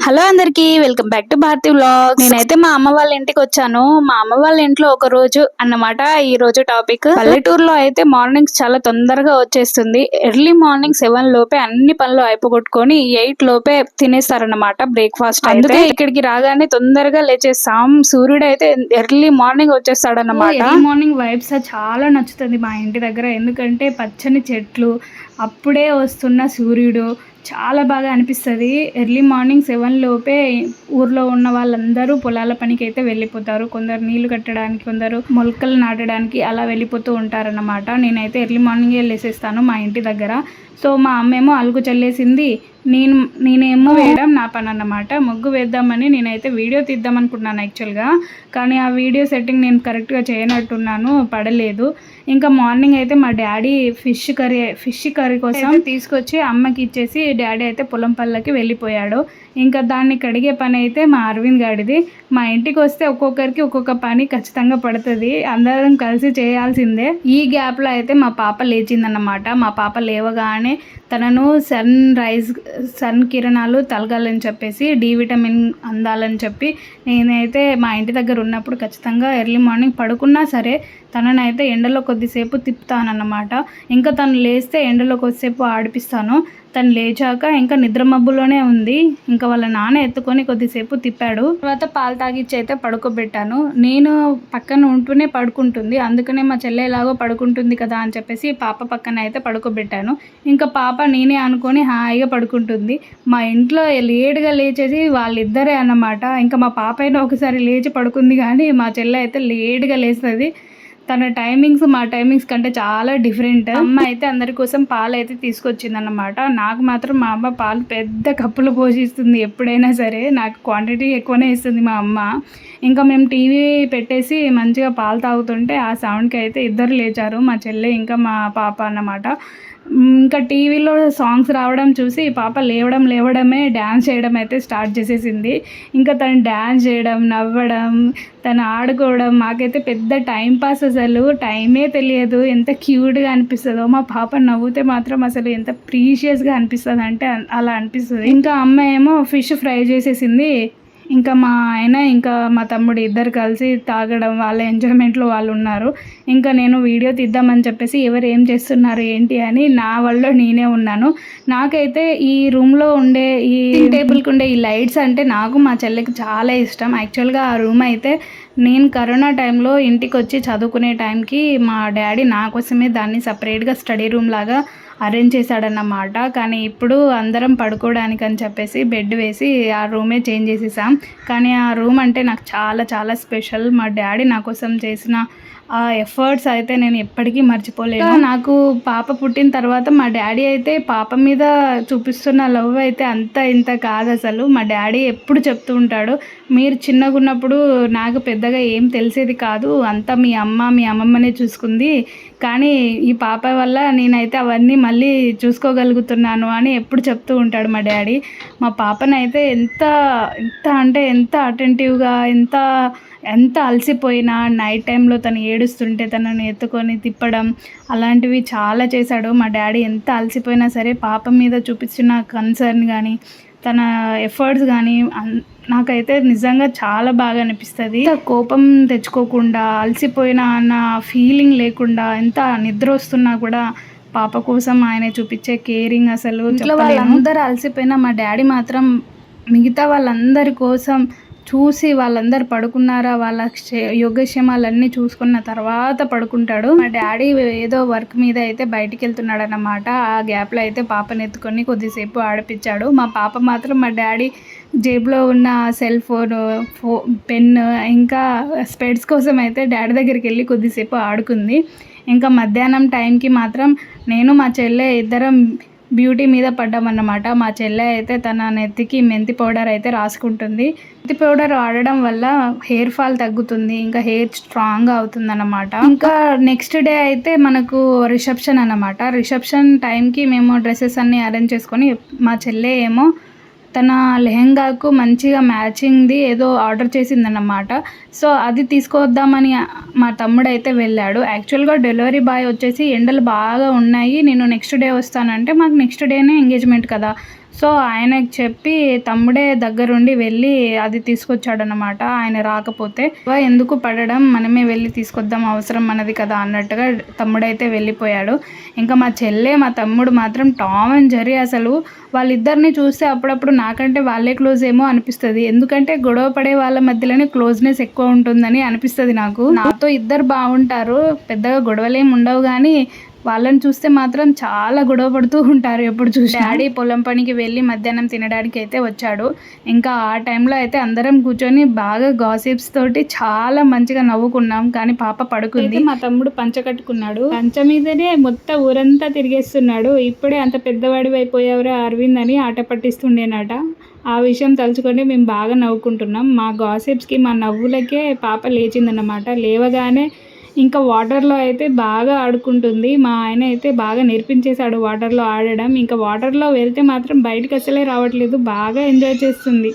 Hello అందరికి welcome back to Bharathi vlogs. నేనైతే మా అమ్మ వాళ్ళ ఇంటికి వచ్చాను. మా అమ్మ వాళ్ళ ఇంట్లో ఒక రోజు అన్నమాట ఈ రోజు టాపిక్. పల్లెటూరులో అయితే మార్నింగ్స్ చాలా తొందరగా వచ్చేస్తుంది. ఎర్లీ మార్నింగ్ 7 లోపే అన్ని పనులు అయిపోగొట్టుకొని 8 లోపే తినేస్తారన్నమాట బ్రేక్ఫాస్ట్. అందుకే ఇక్కడికి రాగానే తొందరగా లేచేస్తాం. సూర్యుడు అయితే ఎర్లీ మార్నింగ్ వచ్చేస్తాడన్నమాట. ఎర్లీ మార్నింగ్ వైబ్స్ చాలా నచ్చుతుంది మా ఇంటి దగ్గర. ఎందుకంటే పచ్చని చెట్లు, అప్పుడే వస్తున్న సూర్యుడు చాలా బాగా అనిపిస్తుంది. ఎర్లీ మార్నింగ్ 7 లోపే ఊర్లో ఉన్న వాళ్ళందరూ పొలాల పనికి అయితే వెళ్ళిపోతారు. కొందరు నీళ్లు కట్టడానికి, కొందరు మొలకలు నాటడానికి అలా వెళ్ళిపోతూ ఉంటారన్నమాట. నేనైతే ఎర్లీ మార్నింగే లేసేస్తాను మా ఇంటి దగ్గర. సో మా అమ్మేమో అలుగు చల్లేసింది, నేనేమో వేయడం నా పని అన్నమాట. ముగ్గు వేద్దామని నేనైతే వీడియో తీద్దాం అనుకున్నాను యాక్చువల్గా. కానీ ఆ వీడియో సెట్టింగ్ నేను కరెక్ట్గా చేయనట్టున్నాను, పడలేదు. ఇంకా మార్నింగ్ అయితే మా డాడీ ఫిష్ కర్రీ కోసం తీసుకొచ్చి అమ్మకి ఇచ్చేసి డాడీ అయితే పొలం పళ్ళకి వెళ్ళిపోయాడు. ఇంకా దాన్ని కడిగే పని అయితే మా అరవింద్ గాడిది. మా ఇంటికి వస్తే ఒక్కొక్కరికి ఒక్కొక్క పని ఖచ్చితంగా పడుతుంది, అందరం కలిసి చేయాల్సిందే. ఈ గ్యాప్లో అయితే మా పాప లేచిందన్నమాట. మా పాప లేవగానే తనను సన్ కిరణాలు తలగాలని చెప్పేసి డి విటమిన్ అందాలని చెప్పి నేనైతే మా ఇంటి దగ్గర ఉన్నప్పుడు ఖచ్చితంగా ఎర్లీ మార్నింగ్ పడుకున్నా సరే తననైతే ఎండలో కొద్దిసేపు తిప్పుతానన్నమాట. ఇంకా తను లేస్తే ఎండలో కొద్దిసేపు ఆడిపిస్తాను. తను లేచాక ఇంకా నిద్ర మబ్బులోనే ఉంది. ఇంకా వాళ్ళ నాన్న ఎత్తుకొని కొద్దిసేపు తిప్పాడు. తర్వాత పాలు తాగిచ్చి అయితే పడుకోబెట్టాను. నేను పక్కన ఉంటూనే పడుకుంటుంది, అందుకనే మా చెల్లె ఎలాగో పడుకుంటుంది కదా అని చెప్పేసి పాప పక్కన అయితే పడుకోబెట్టాను. ఇంకా పాప నేనే అనుకొని హాయిగా పడుకుంటుంది. మా ఇంట్లో లేటుగా లేచేసి వాళ్ళిద్దరే అన్నమాట. ఇంకా మా పాప అయినా ఒకసారి లేచి పడుకుంది, కానీ మా చెల్లె అయితే లేటుగా లేస్తుంది. తన టైమింగ్స్ మా టైమింగ్స్ కంటే చాలా డిఫరెంట్. అమ్మ అయితే అందరి కోసం పాలు అయితే తీసుకొచ్చింది అన్నమాట. నాకు మాత్రం మా అమ్మ పాలు పెద్ద కప్పులు పోషిస్తుంది ఎప్పుడైనా సరే. నాకు క్వాంటిటీ ఎక్కువనే ఇస్తుంది మా అమ్మ. ఇంకా మేము టీవీ పెట్టేసి మంచిగా పాలు తాగుతుంటే ఆ సౌండ్కి అయితే ఇద్దరు లేచారు, మా చెల్లె ఇంకా మా పాప అన్నమాట. ఇంకా టీవీలో సాంగ్స్ రావడం చూసి పాప లేవడమే డ్యాన్స్ చేయడం అయితే స్టార్ట్ చేసేసింది. ఇంకా తను డ్యాన్స్ చేయడం, నవ్వడం, తను ఆడుకోవడం మాకైతే పెద్ద టైం పాస్. అసలు టైమే తెలియదు, ఎంత క్యూట్గా అనిపిస్తుందో. మా పాప నవ్వుతే మాత్రం అసలు ఎంత ప్రీషియస్గా అనిపిస్తుంది అంటే అలా అనిపిస్తుంది. ఇంకా అమ్మ ఏమో ఫిష్ ఫ్రై చేసేసింది. ఇంకా మా ఆయన ఇంకా మా తమ్ముడు ఇద్దరు కలిసి తాగడం, వాళ్ళ ఎంజాయ్మెంట్లో వాళ్ళు ఉన్నారు. ఇంకా నేను వీడియో తీద్దామని చెప్పేసి ఎవరు ఏం చేస్తున్నారు ఏంటి అని నా వల్ల నేనే ఉన్నాను. నాకైతే ఈ రూమ్లో ఉండే ఈ టేబుల్కి ఉండే ఈ లైట్స్ అంటే నాకు మా చెల్లెకి చాలా ఇష్టం. యాక్చువల్గా ఆ రూమ్ అయితే నేను కరోనా టైంలో ఇంటికి వచ్చి చదువుకునే టైంకి మా డాడీ నా కోసమే దాన్ని సపరేట్గా స్టడీ రూమ్ లాగా అరేంజ్ చేశాడన్నమాట. కానీ ఇప్పుడు అందరం పడుకోవడానికి అని చెప్పేసి బెడ్ వేసి ఆ రూమే చేంజ్ చేసేసాం. కానీ ఆ రూమ్ అంటే నాకు చాలా చాలా స్పెషల్. మా డాడీ నా కోసం చేసిన ఆ ఎఫర్ట్స్ అయితే నేను ఎప్పటికీ మర్చిపోలేను. నాకు పాప పుట్టిన తర్వాత మా డాడీ అయితే పాప మీద చూపిస్తున్న లవ్ అయితే అంత ఇంత కాదు అసలు. మా డాడీ ఎప్పుడు చెప్తూ ఉంటాడు, మీరు చిన్నగా ఉన్నప్పుడు నాకు పెద్దగా ఏం తెలిసేది కాదు, అంతా మీ అమ్మమ్మనే చూసుకుంది, కానీ ఈ పాప వల్ల నేనైతే అవన్నీ మళ్ళీ చూసుకోగలుగుతున్నాను అని ఎప్పుడు చెప్తూ ఉంటాడు మా డాడీ. మా పాపనైతే ఎంత అంటే ఎంత అటెంటివ్గా, ఎంత అలసిపోయినా నైట్ టైంలో తను ఏడుస్తుంటే తనను ఎత్తుకొని తిప్పడం అలాంటివి చాలా చేశాడు మా డాడీ. ఎంత అలసిపోయినా సరే పాప మీద చూపించిన కన్సర్న్ కానీ తన ఎఫర్ట్స్ కానీ నాకైతే నిజంగా చాలా బాగా అనిపిస్తుంది. కోపం తెచ్చుకోకుండా, అలసిపోయినా అన్న ఫీలింగ్ లేకుండా, ఎంత నిద్ర వస్తున్నా కూడా పాప కోసం ఆయన చూపించే కేరింగ్ అసలు ఇంట్లో వాళ్ళందరూ అలసిపోయినా మా డాడీ మాత్రం మిగతా వాళ్ళందరి కోసం చూసి వాళ్ళందరూ పడుకున్నారా వాళ్ళ యోగక్షేమాలన్నీ చూసుకున్న తర్వాత పడుకుంటాడు. మా డాడీ ఏదో వర్క్ మీద అయితే బయటికి వెళ్తున్నాడు అన్నమాట. ఆ గ్యాప్లో అయితే పాపను ఎత్తుకొని కొద్దిసేపు ఆడిపించాడు. మా పాప మాత్రం మా డాడీ జేబులో ఉన్న సెల్ ఫోన్, పెన్, ఇంకా స్పెడ్స్ కోసం అయితే డాడీ దగ్గరికి వెళ్ళి కొద్దిసేపు ఆడుకుంది. ఇంకా మధ్యాహ్నం టైంకి మాత్రం నేను మా చెల్లె ఇద్దరం బ్యూటీ మీద పడ్డామన్నమాట. మా చెల్లె అయితే తన నెత్తికి మెంతి పౌడర్ అయితే రాసుకుంటుంది. మెంతి పౌడర్ వాడడం వల్ల హెయిర్ ఫాల్ తగ్గుతుంది, ఇంకా హెయిర్ స్ట్రాంగ్గా అవుతుంది అన్నమాట. ఇంకా నెక్స్ట్ డే అయితే మనకు రిసెప్షన్ అన్నమాట. రిసెప్షన్ టైంకి మేము డ్రెస్సెస్ అన్నీ అరేంజ్ చేసుకొని మా చెల్లె ఏమో తన లెహెంగాకు మంచిగా మ్యాచింగ్ది ఏదో ఆర్డర్ చేసిందన్నమాట. సో అది తీసుకొద్దామని మా తమ్ముడు అయితే వెళ్ళాడు. యాక్చువల్గా డెలివరీ బాయ్ వచ్చేసి ఎండలు బాగా ఉన్నాయి, నేను నెక్స్ట్ డే వస్తానంటే మాకు నెక్స్ట్ డేనే ఎంగేజ్మెంట్ కదా, సో ఆయనకు చెప్పి తమ్ముడే దగ్గరుండి వెళ్ళి అది తీసుకొచ్చాడనమాట. ఆయన రాకపోతే ఎందుకు పడడం, మనమే వెళ్ళి తీసుకొద్దాం, అవసరం మనది కదా అన్నట్టుగా తమ్ముడైతే వెళ్ళిపోయాడు. ఇంకా మా చెల్లె మా తమ్ముడు మాత్రం టామ్ అండ్ జెర్రీ. అసలు వాళ్ళిద్దరిని చూస్తే అప్పుడప్పుడు నాకంటే వాళ్ళే క్లోజ్ ఏమో అనిపిస్తుంది. ఎందుకంటే గొడవ పడే వాళ్ళ మధ్యలోనే క్లోజ్నెస్ ఎక్కువ ఉంటుందని అనిపిస్తుంది నాకు. నాతో ఇద్దరు బాగుంటారు, పెద్దగా గొడవలేమి ఉండవు, కానీ వాళ్ళని చూస్తే మాత్రం చాలా గొడవ పడుతూ ఉంటారు ఎప్పుడు చూసి. డాడీ పొలం పనికి వెళ్ళి మధ్యాహ్నం తినడానికి అయితే వచ్చాడు. ఇంకా ఆ టైంలో అయితే అందరం కూర్చొని బాగా గాసిప్స్ తోటి చాలా మంచిగా నవ్వుకున్నాం. కానీ పాప పడుకుంది. మా తమ్ముడు పంచ కట్టుకున్నాడు, పంచ మీదనే మొత్తం ఊరంతా తిరిగేస్తున్నాడు. ఇప్పుడే అంత పెద్దవాడి అయిపోయావురా అరవింద్ అని ఆట పట్టిస్తుండేనట. ఆ విషయం తలుచుకొని మేము బాగా నవ్వుకుంటున్నాం. మా గాసిప్స్కి, మా నవ్వులకే పాప లేచిందన్నమాట. లేవగానే ఇంకా వాటర్లో అయితే బాగా ఆడుకుంటుంది. మా ఆయన అయితే బాగా నేర్పించేశాడు వాటర్లో ఆడడం. ఇంకా వాటర్లో వెళ్తే మాత్రం బయటకు అసలే రావట్లేదు, బాగా ఎంజాయ్ చేస్తుంది.